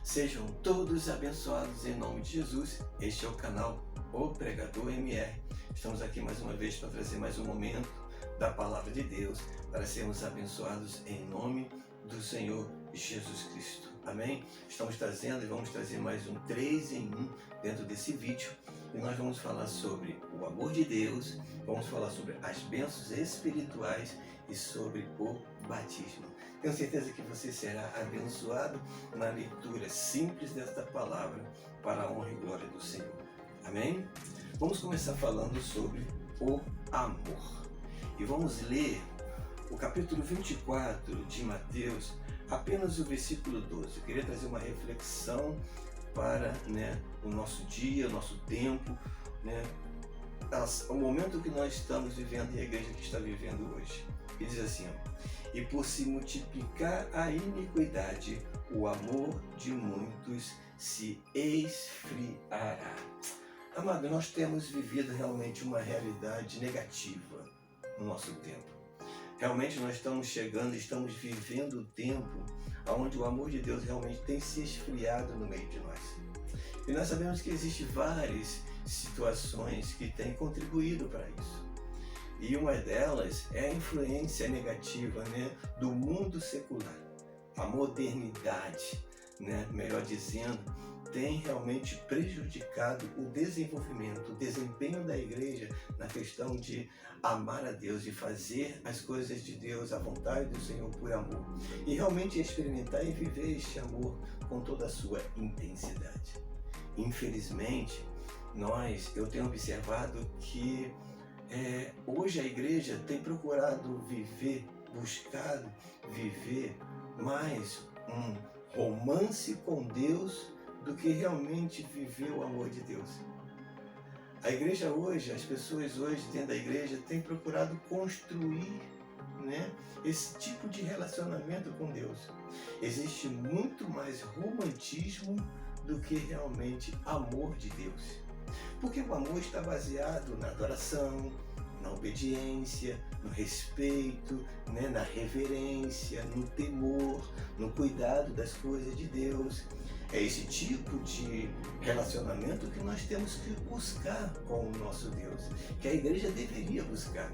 Sejam todos abençoados em nome de Jesus. Este é o canal O Pregador MR. Estamos aqui mais uma vez para trazer mais um momento da Palavra de Deus, para sermos abençoados em nome do Senhor Jesus Cristo. Amém? Estamos trazendo e vamos trazer mais um 3 em 1 dentro desse vídeo. E nós vamos falar sobre o amor de Deus, vamos falar sobre as bênçãos espirituais e sobre o batismo. Tenho certeza que você será abençoado na leitura simples desta palavra para a honra e glória do Senhor. Amém? Vamos começar falando sobre o amor. E vamos ler o capítulo 24 de Mateus, apenas o versículo 12. Eu queria trazer uma reflexão para o nosso dia, o nosso tempo, o momento que nós estamos vivendo e a igreja que está vivendo hoje. E diz assim: e por se multiplicar a iniquidade, o amor de muitos se esfriará. Amado, nós temos vivido realmente uma realidade negativa no nosso tempo. Realmente nós estamos vivendo o tempo onde o amor de Deus realmente tem se esfriado no meio de nós. E nós sabemos que existem várias situações que têm contribuído para isso. E uma delas é a influência negativa do mundo secular. A modernidade, melhor dizendo, tem realmente prejudicado o desenvolvimento, o desempenho da igreja na questão de amar a Deus, de fazer as coisas de Deus, a vontade do Senhor por amor. E realmente experimentar e viver este amor com toda a sua intensidade. Infelizmente, eu tenho observado que hoje a igreja tem procurado buscado viver mais um romance com Deus do que realmente viver o amor de Deus. A igreja hoje, as pessoas hoje dentro da igreja têm procurado construir esse tipo de relacionamento com Deus. Existe muito mais romantismo do que realmente amor de Deus. Porque o amor está baseado na adoração, na obediência, no respeito, na reverência, no temor, no cuidado das coisas de Deus. É esse tipo de relacionamento que nós temos que buscar com o nosso Deus, que a igreja deveria buscar.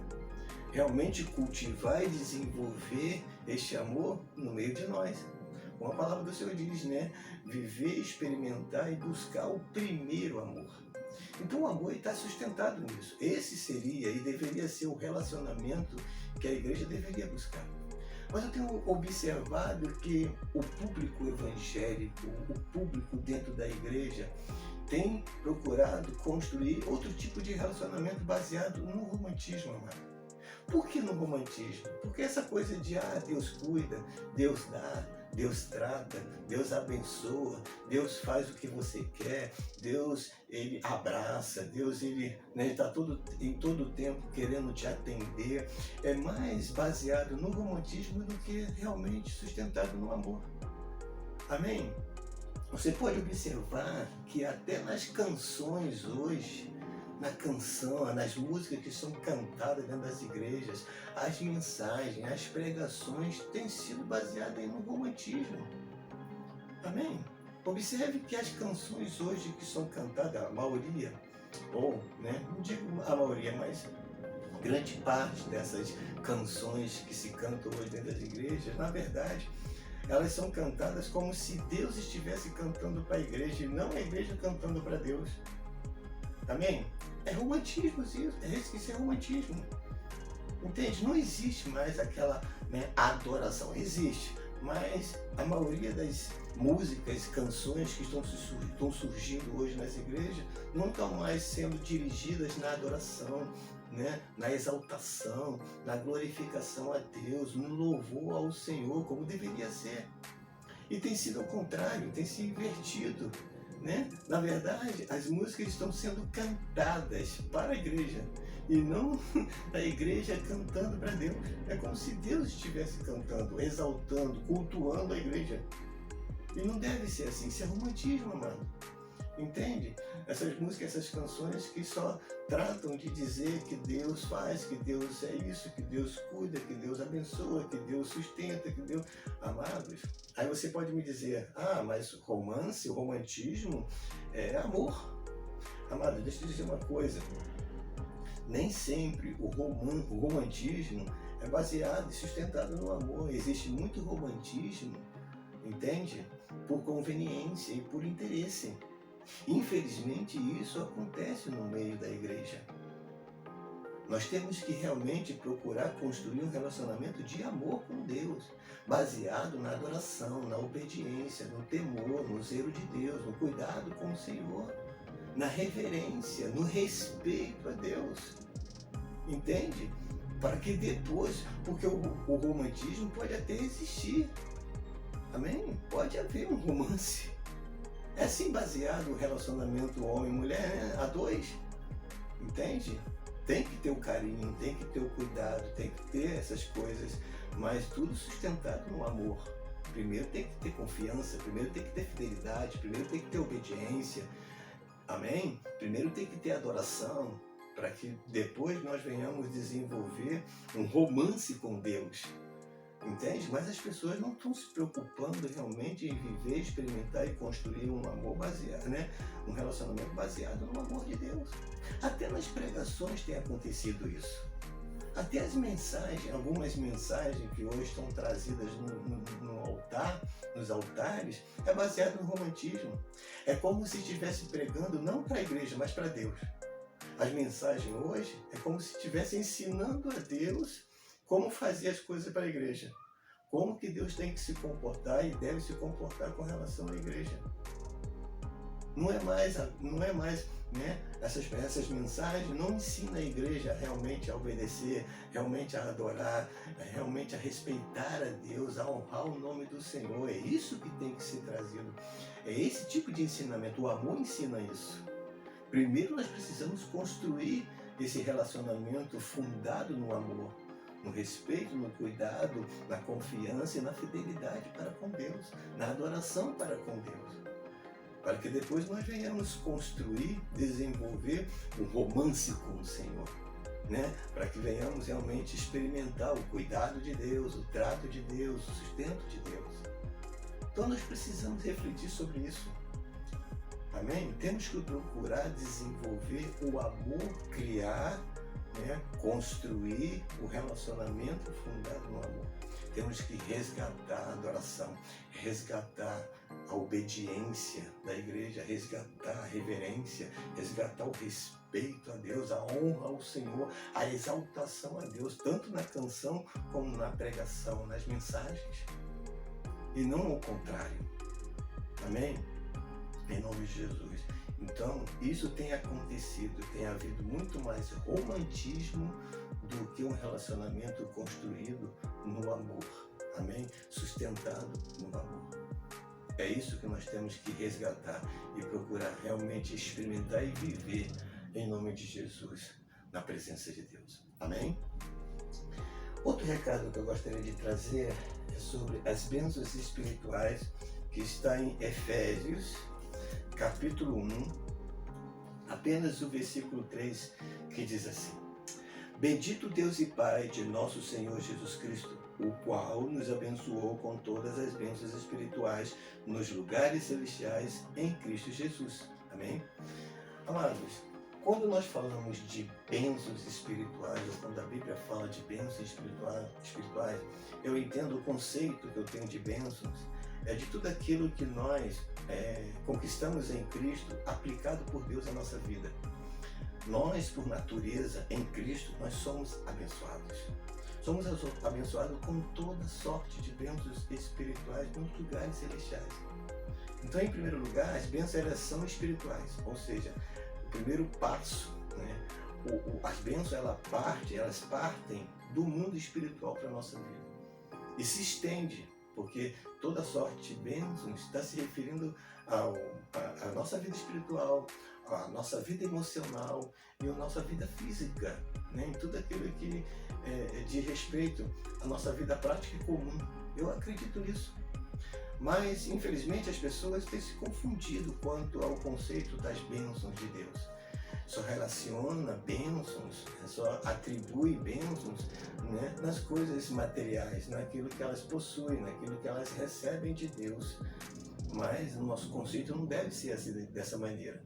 Realmente cultivar e desenvolver este amor no meio de nós. Como a palavra do Senhor diz, viver, experimentar e buscar o primeiro amor. Então o amor está sustentado nisso. Esse seria e deveria ser o relacionamento que a igreja deveria buscar. Mas eu tenho observado que o público evangélico, o público dentro da igreja, tem procurado construir outro tipo de relacionamento baseado no romantismo, amado. Por que no romantismo? Porque essa coisa de Deus cuida, Deus dá, Deus trata, Deus abençoa, Deus faz o que você quer, Deus ele abraça, Deus ele está em todo o tempo querendo te atender. É mais baseado no romantismo do que realmente sustentado no amor. Amém? Você pode observar que até nas canções hoje, nas músicas que são cantadas dentro das igrejas, as mensagens, as pregações têm sido baseadas no romantismo. Amém? Observe que as canções hoje que são cantadas, a maioria, não digo a maioria, mas grande parte dessas canções que se cantam hoje dentro das igrejas, na verdade, elas são cantadas como se Deus estivesse cantando para a igreja e não a igreja cantando para Deus. Amém? É romantismo, isso é romantismo. Entende? Não existe mais aquela adoração. Existe, mas a maioria das músicas, canções que estão surgindo hoje nas igrejas não estão mais sendo dirigidas na adoração, na exaltação, na glorificação a Deus, no louvor ao Senhor, como deveria ser. E tem sido ao contrário, tem se invertido. Na verdade, as músicas estão sendo cantadas para a igreja e não a igreja cantando para Deus. É como se Deus estivesse cantando, exaltando, cultuando a igreja. E não deve ser assim, isso é romantismo, amado. Entende? Essas músicas, essas canções que só tratam de dizer que Deus faz, que Deus é isso, que Deus cuida, que Deus abençoa, que Deus sustenta, que Deus... Amados, aí você pode me dizer, mas romance, o romantismo é amor. Amado, deixa eu dizer uma coisa. Nem sempre o romantismo é baseado e sustentado no amor. Existe muito romantismo, entende? Por conveniência e por interesse. Infelizmente, isso acontece no meio da igreja. Nós temos que realmente procurar construir um relacionamento de amor com Deus, baseado na adoração, na obediência, no temor, no zelo de Deus, no cuidado com o Senhor, na reverência, no respeito a Deus. Entende? Para que depois, porque o romantismo pode até existir. Amém? Pode haver um romance. É assim baseado o relacionamento homem-mulher, né? A dois. Entende? Tem que ter o carinho, tem que ter o cuidado, tem que ter essas coisas, mas tudo sustentado no amor. Primeiro tem que ter confiança, primeiro tem que ter fidelidade, primeiro tem que ter obediência. Amém? Primeiro tem que ter adoração, para que depois nós venhamos desenvolver um romance com Deus. Entende? Mas as pessoas não estão se preocupando realmente em viver, experimentar e construir um amor baseado, né? Um relacionamento baseado no amor de Deus. Até nas pregações tem acontecido isso. Até as mensagens, algumas mensagens que hoje estão trazidas no altar, nos altares, é baseado no romantismo. É como se estivesse pregando não para a igreja, mas para Deus. As mensagens hoje é como se estivesse ensinando a Deus como fazer as coisas para a igreja. Como que Deus tem que se comportar e deve se comportar com relação à igreja. Não é mais, né? Essas mensagens não ensinam a igreja realmente a obedecer, realmente a adorar, realmente a respeitar a Deus, a honrar o nome do Senhor. É isso que tem que ser trazido. É esse tipo de ensinamento. O amor ensina isso. Primeiro nós precisamos construir esse relacionamento fundado no amor, no respeito, no cuidado, na confiança e na fidelidade para com Deus, na adoração para com Deus. Para que depois nós venhamos construir, desenvolver um romance com o Senhor, né? Para que venhamos realmente experimentar o cuidado de Deus, o trato de Deus, o sustento de Deus. Então nós precisamos refletir sobre isso. Amém? Temos que procurar desenvolver o amor, criar, né? Construir o relacionamento fundado no amor. Temos que resgatar a adoração, resgatar a obediência da igreja, resgatar a reverência, resgatar o respeito a Deus, a honra ao Senhor, a exaltação a Deus, tanto na canção como na pregação, nas mensagens, e não o contrário. Amém? Em nome de Jesus. Então, isso tem acontecido, tem havido muito mais romantismo do que um relacionamento construído no amor. Amém? Sustentado no amor. É isso que nós temos que resgatar e procurar realmente experimentar e viver em nome de Jesus, na presença de Deus. Amém? Outro recado que eu gostaria de trazer é sobre as bênçãos espirituais, que está em Efésios, capítulo 1, apenas o versículo 3, que diz assim: Bendito Deus e Pai de nosso Senhor Jesus Cristo, o qual nos abençoou com todas as bênçãos espirituais nos lugares celestiais em Cristo Jesus. Amém? Amados, quando nós falamos de bênçãos espirituais, ou quando a Bíblia fala de bênçãos espirituais, eu entendo o conceito que eu tenho de bênçãos, é de tudo aquilo que nós conquistamos em Cristo, aplicado por Deus à nossa vida. Nós, por natureza, em Cristo, nós somos abençoados. Somos abençoados com toda sorte de bênçãos espirituais nos lugares celestiais. Então, em primeiro lugar, as bênçãos elas são espirituais, ou seja, o primeiro passo, né? As bênçãos elas partem do mundo espiritual para a nossa vida e se estende, porque toda sorte de bênçãos está se referindo à nossa vida espiritual, à nossa vida emocional e à nossa vida física, né? Em tudo aquilo que diz respeito à nossa vida prática e comum. Eu acredito nisso. Mas, infelizmente, as pessoas têm se confundido quanto ao conceito das bênçãos de Deus. Só relaciona bênçãos, só atribui bênçãos, né, nas coisas materiais, naquilo que elas possuem, naquilo que elas recebem de Deus. Mas o nosso conceito não deve ser assim, dessa maneira.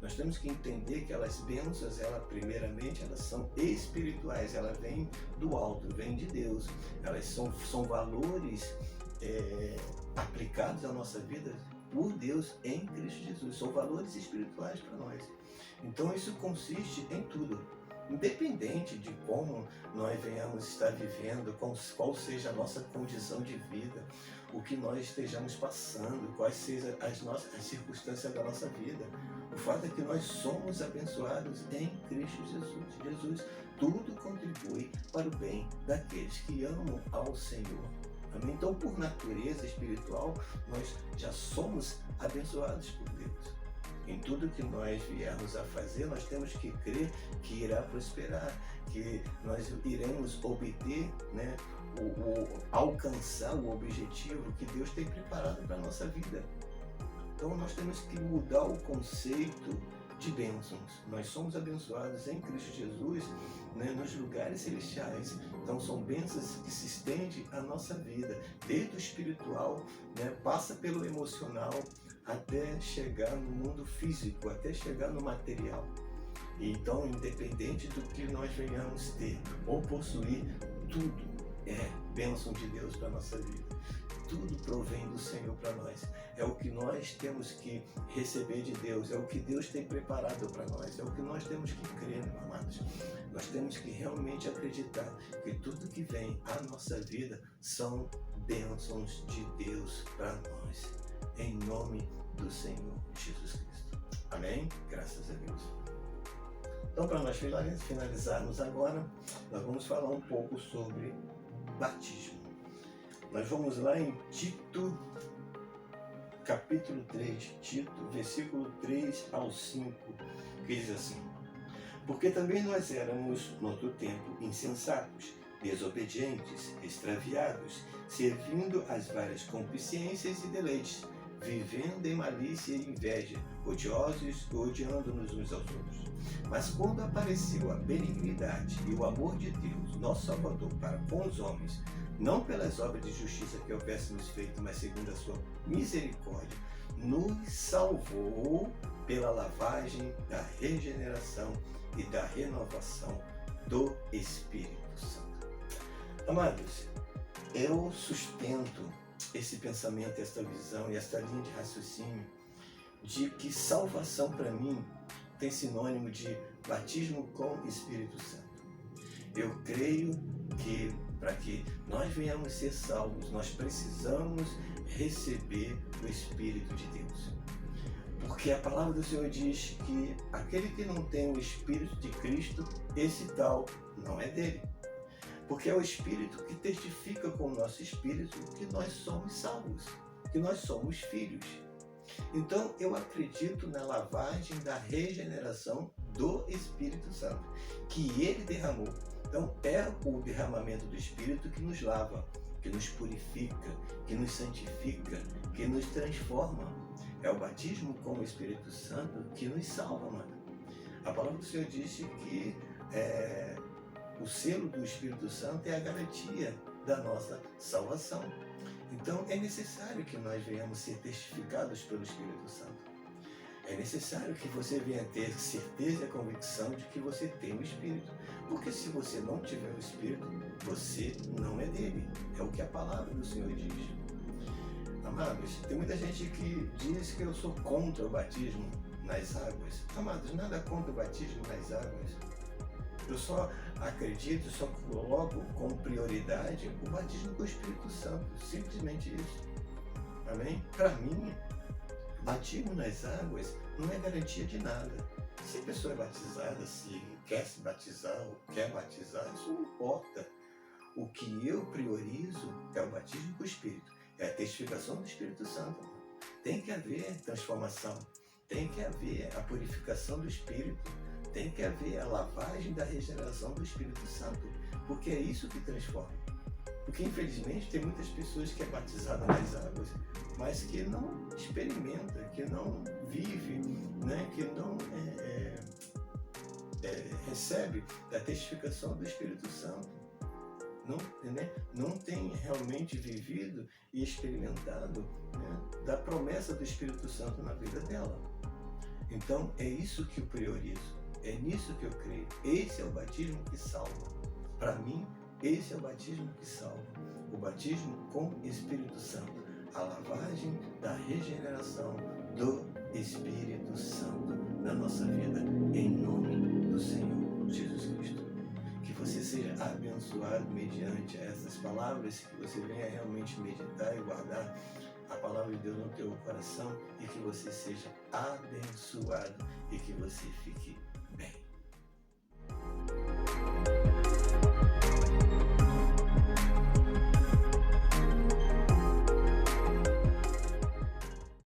Nós temos que entender que as bênçãos, primeiramente, elas são espirituais, elas vêm do alto, vêm de Deus. Elas são valores aplicados à nossa vida por Deus em Cristo Jesus. São valores espirituais para nós. Então isso consiste em tudo. Independente de como nós venhamos estar vivendo, qual seja a nossa condição de vida, o que nós estejamos passando, quais sejam as circunstâncias da nossa vida, o fato é que nós somos abençoados em Cristo Jesus. Jesus, tudo contribui para o bem daqueles que amam ao Senhor. Amém? Então, por natureza espiritual, nós já somos abençoados por Deus. Em tudo que nós viermos a fazer, nós temos que crer que irá prosperar, que nós iremos obter, né, alcançar o objetivo que Deus tem preparado para a nossa vida. Então nós temos que mudar o conceito de bênçãos. Nós somos abençoados em Cristo Jesus, né, nos lugares celestiais. Então são bênçãos que se estendem à nossa vida, desde o espiritual, né, passa pelo emocional, até chegar no mundo físico, até chegar no material. Então, independente do que nós venhamos ter ou possuir, tudo é bênção de Deus para a nossa vida. Tudo provém do Senhor para nós. É o que nós temos que receber de Deus, é o que Deus tem preparado para nós, é o que nós temos que crer, amados. Nós temos que realmente acreditar que tudo que vem à nossa vida são bênçãos de Deus para nós. Em nome do Senhor Jesus Cristo. Amém? Graças a Deus. Então, para nós finalizarmos agora, nós vamos falar um pouco sobre batismo. Nós vamos lá em Tito, capítulo 3, Tito, versículo 3 ao 5, que diz assim: porque também nós éramos, no outro tempo, insensatos, desobedientes, extraviados, servindo às várias concupiscências e deleites, vivendo em malícia e inveja, odiosos, odiando-nos uns aos outros. Mas quando apareceu a benignidade e o amor de Deus, nosso Salvador, para com os homens, não pelas obras de justiça que houvéssemos feito, mas segundo a sua misericórdia, nos salvou pela lavagem da regeneração e da renovação do Espírito Santo. Amados, eu sustento esse pensamento, esta visão e esta linha de raciocínio de que salvação para mim tem sinônimo de batismo com Espírito Santo. Eu creio que para que nós venhamos ser salvos, nós precisamos receber o Espírito de Deus. Porque a palavra do Senhor diz que aquele que não tem o Espírito de Cristo, esse tal não é dele. Porque é o Espírito que testifica com o nosso Espírito que nós somos salvos, que nós somos filhos. Então eu acredito na lavagem da regeneração do Espírito Santo, que ele derramou. Então é o derramamento do Espírito que nos lava, que nos purifica, que nos santifica, que nos transforma. É o batismo com o Espírito Santo que nos salva, mano. A palavra do Senhor disse que o selo do Espírito Santo é a garantia da nossa salvação. Então é necessário que nós venhamos ser testificados pelo Espírito Santo. É necessário que você venha ter certeza e a convicção de que você tem o Espírito. Porque se você não tiver o Espírito, você não é dele. É o que a palavra do Senhor diz. Amados, tem muita gente que diz que eu sou contra o batismo nas águas. Amados, nada contra o batismo nas águas. Eu só acredito, só coloco como prioridade o batismo com o Espírito Santo. Simplesmente isso. Amém? Para mim, batismo nas águas não é garantia de nada. Se a pessoa é batizada, se quer se batizar ou quer batizar, isso não importa. O que eu priorizo é o batismo com o Espírito. É a testificação do Espírito Santo. Tem que haver transformação. Tem que haver a purificação do Espírito. Tem que haver a lavagem da regeneração do Espírito Santo. Porque é isso que transforma. Porque infelizmente tem muitas pessoas que é batizada nas águas, mas que não experimenta, que não vive, né? Que não recebe a testificação do Espírito Santo. Não, né? Não tem realmente vivido e experimentado, né, da promessa do Espírito Santo na vida dela. Então é isso que eu priorizo, é nisso que eu creio. Esse é o batismo que salva. Para mim, esse é o batismo que salva. O batismo com Espírito Santo. A lavagem da regeneração do Espírito Santo na nossa vida, em nome do Senhor Jesus Cristo. Que você seja abençoado mediante essas palavras, que você venha realmente meditar e guardar a palavra de Deus no teu coração, e que você seja abençoado e que você fique